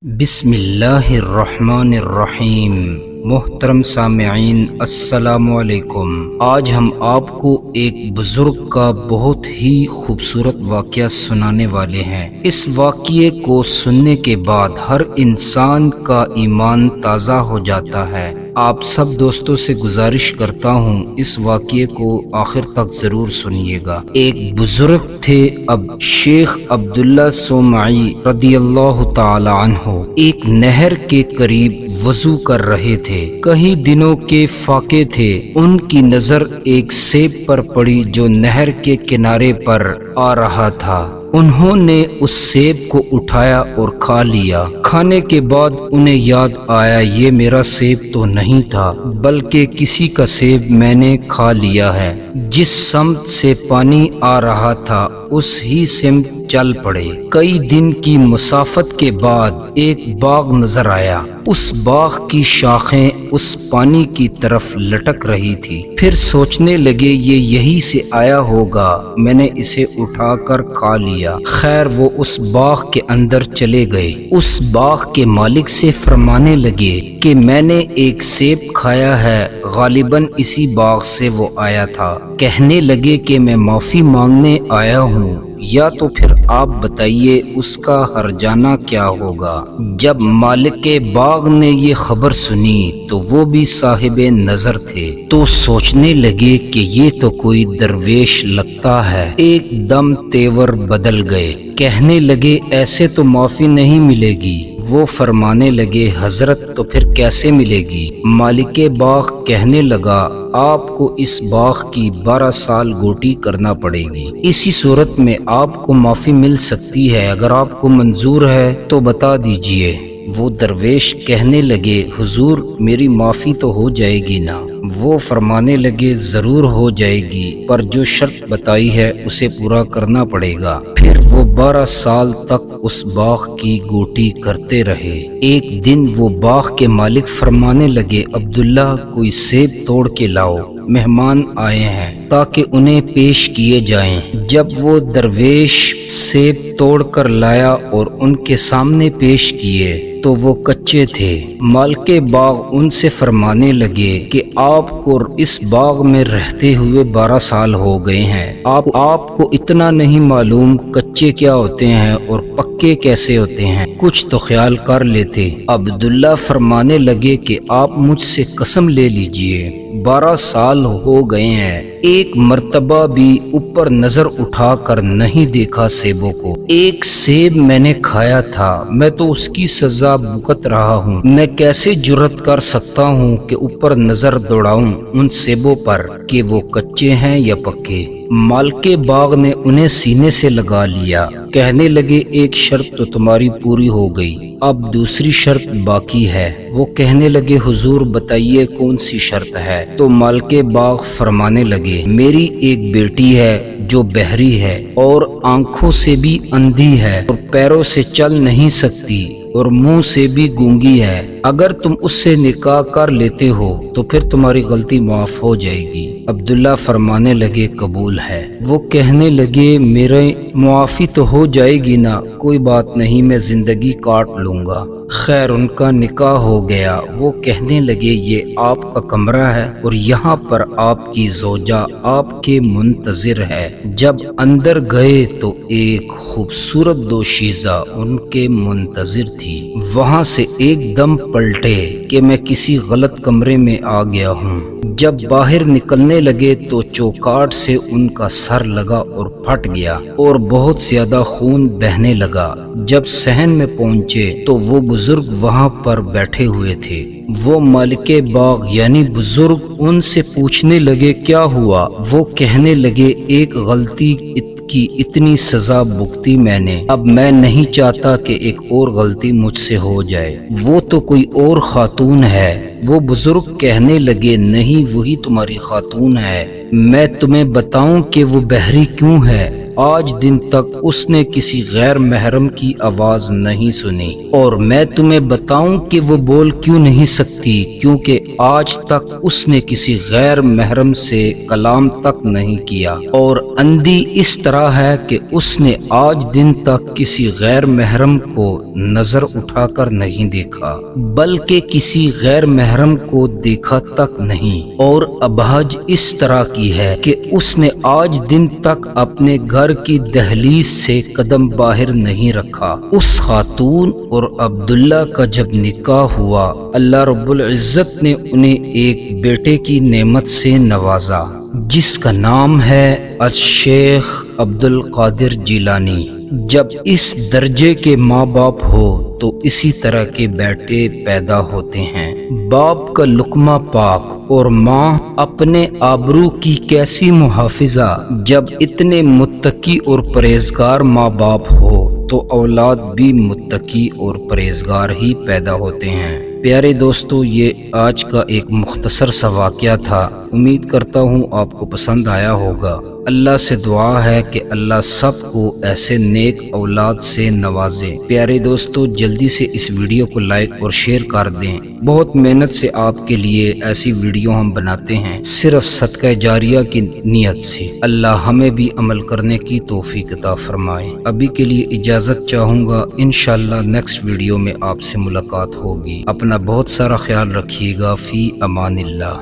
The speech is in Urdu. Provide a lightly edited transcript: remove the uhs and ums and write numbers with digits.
بسم اللہ الرحمن الرحیم۔ محترم سامعین السلام علیکم۔ آج ہم آپ کو ایک بزرگ کا بہت ہی خوبصورت واقعہ سنانے والے ہیں۔ اس واقعے کو سننے کے بعد ہر انسان کا ایمان تازہ ہو جاتا ہے۔ آپ سب دوستوں سے گزارش کرتا ہوں اس واقعے کو آخر تک ضرور سنیے گا۔ ایک بزرگ تھے اب شیخ عبداللہ سومعی رضی اللہ تعالی عنہ ایک نہر کے قریب وضو کر رہے تھے۔ کئی دنوں کے فاقے تھے، ان کی نظر ایک سیب پر پڑی جو نہر کے کنارے پر آ رہا تھا۔ انہوں نے اس سیب کو اٹھایا اور کھا لیا۔ کھانے کے بعد انہیں یاد آیا یہ میرا سیب تو نہیں تھا بلکہ کسی کا سیب میں نے کھا لیا ہے۔ جس سمت سے پانی آ رہا تھا اس ہی سمت چل پڑے۔ کئی دن کی مسافت کے بعد ایک باغ نظر آیا۔ اس باغ کی شاخیں اس پانی کی طرف لٹک رہی تھی۔ پھر سوچنے لگے یہ یہی سے آیا ہوگا، میں نے اسے اٹھا کر کھا لیا۔ خیر وہ اس باغ کے اندر چلے گئے۔ اس باغ کے مالک سے فرمانے لگے کہ میں نے ایک سیب کھایا ہے، غالباً اسی باغ سے وہ آیا تھا۔ کہنے لگے کہ میں معافی مانگنے آیا ہوں، یا تو پھر آپ بتائیے اس کا ہرجانہ کیا ہوگا۔ جب مالک باغ نے یہ خبر سنی تو وہ بھی صاحب نظر تھے، تو سوچنے لگے کہ یہ تو کوئی درویش لگتا ہے۔ ایک دم تیور بدل گئے، کہنے لگے ایسے تو معافی نہیں ملے گی۔ وہ فرمانے لگے حضرت تو پھر کیسے ملے گی؟ مالک باغ کہنے لگا آپ کو اس باغ کی 12 سال گوٹی کرنا پڑے گی، اسی صورت میں آپ کو معافی مل سکتی ہے، اگر آپ کو منظور ہے تو بتا دیجئے۔ وہ درویش کہنے لگے حضور میری معافی تو ہو جائے گی نا؟ وہ فرمانے لگے ضرور ہو جائے گی، پر جو شرط بتائی ہے اسے پورا کرنا پڑے گا۔ پھر وہ 12 سال تک اس باغ کی گوٹی کرتے رہے۔ ایک دن وہ باغ کے مالک فرمانے لگے عبداللہ کوئی سیب توڑ کے لاؤ، مہمان آئے ہیں تاکہ انہیں پیش کیے جائیں۔ جب وہ درویش سیب توڑ کر لایا اور ان کے سامنے پیش کیے تو وہ کچے تھے۔ مالک باغ ان سے فرمانے لگے کہ آپ کو اس باغ میں رہتے ہوئے 12 سال ہو گئے ہیں، آپ کو اتنا نہیں معلوم کچے کیا ہوتے ہیں اور پکے کیسے ہوتے ہیں، کچھ تو خیال کر لیتے۔ عبداللہ فرمانے لگے کہ آپ مجھ سے قسم لے لیجئے 12 سال ہو گئے ہیں، ایک مرتبہ بھی اوپر نظر اٹھا کر نہیں دیکھا سیبوں کو۔ ایک سیب میں نے کھایا تھا، میں تو اس کی سزا بھگت رہا ہوں، میں کیسے جرأت کر سکتا ہوں کہ اوپر نظر دوڑاؤں ان سیبوں پر کہ وہ کچے ہیں یا پکے؟ مالک باغ نے انہیں سینے سے لگا لیا، کہنے لگے ایک شرط تو تمہاری پوری ہو گئی، اب دوسری شرط باقی ہے۔ وہ کہنے لگے حضور بتائیے کون سی شرط ہے؟ تو مالک باغ فرمانے لگے میری ایک بیٹی ہے جو بہری ہے اور آنکھوں سے بھی اندھی ہے اور پیروں سے چل نہیں سکتی اور منہ سے بھی گونگی ہے، اگر تم اس سے نکاح کر لیتے ہو تو پھر تمہاری غلطی معاف ہو جائے گی۔ عبداللہ فرمانے لگے قبول ہے۔ وہ کہنے لگے میرے معافی تو ہو جائے گی نا؟ کوئی بات نہیں، میں زندگی کاٹ لوں گا۔ خیر ان کا نکاح ہو گیا۔ وہ کہنے لگے یہ آپ کا کمرہ ہے اور یہاں پر آپ کی زوجہ آپ کے منتظر ہے۔ جب اندر گئے تو ایک خوبصورت دوشیزہ ان کے منتظر تھی۔ وہاں سے ایک دم پلٹے کہ میں کسی غلط کمرے میں آ گیا ہوں۔ جب باہر نکلنے لگے تو چوکاٹ سے ان کا سر لگا اور پھٹ گیا اور بہت زیادہ خون بہنے لگا۔ جب صحن میں پہنچے تو وہ بزرگ وہاں پر بیٹھے ہوئے تھے۔ وہ مالک باغ یعنی بزرگ ان سے پوچھنے لگے کیا ہوا؟ وہ کہنے لگے ایک غلطی کی اتنی سزا بھگتی میں نے، اب میں نہیں چاہتا کہ ایک اور غلطی مجھ سے ہو جائے۔ وہ تو کوئی اور خاتون ہے۔ وہ بزرگ کہنے لگے نہیں وہی تمہاری خاتون ہے، میں تمہیں بتاؤں کہ وہ بہری کیوں ہے؟ آج دن تک اس نے کسی غیر محرم کی آواز نہیں سنی، اور میں تمہیں بتاؤں کہ وہ بول کیوں نہیں سکتی، کیونکہ آج تک اس نے کسی غیر محرم سے کلام تک نہیں کیا، اور اندھی اس طرح ہے کہ اس نے آج دن تک کسی غیر محرم کو نظر اٹھا کر نہیں دیکھا، بلکہ کسی غیر محرم کو دیکھا تک نہیں، اور ابہج اس طرح کی ہے کہ اس نے آج دن تک اپنے گھر کی دہلیز سے قدم باہر نہیں رکھا۔ اس خاتون اور عبداللہ کا جب نکاح ہوا، اللہ رب العزت نے انہیں ایک بیٹے کی نعمت سے نوازا جس کا نام ہے الشیخ عبد القادر جیلانی۔ جب اس درجے کے ماں باپ ہو تو اسی طرح کے بیٹے پیدا ہوتے ہیں۔ باپ کا لقمہ پاک اور ماں اپنے آبرو کی کیسی محافظہ۔ جب اتنے متقی اور پرہیزگار ماں باپ ہو تو اولاد بھی متقی اور پرہیزگار ہی پیدا ہوتے ہیں۔ پیارے دوستو، یہ آج کا ایک مختصر سا واقعہ تھا۔ امید کرتا ہوں آپ کو پسند آیا ہوگا۔ اللہ سے دعا ہے کہ اللہ سب کو ایسے نیک اولاد سے نوازے۔ پیارے دوستو، جلدی سے اس ویڈیو کو لائک اور شیئر کر دیں۔ بہت محنت سے آپ کے لیے ایسی ویڈیو ہم بناتے ہیں، صرف صدقہ جاریہ کی نیت سے۔ اللہ ہمیں بھی عمل کرنے کی توفیق عطا فرمائے۔ ابھی کے لیے اجازت چاہوں گا، انشاءاللہ نیکسٹ ویڈیو میں آپ سے ملاقات ہوگی۔ اپنا بہت سارا خیال رکھیے گا۔ فی امان اللہ۔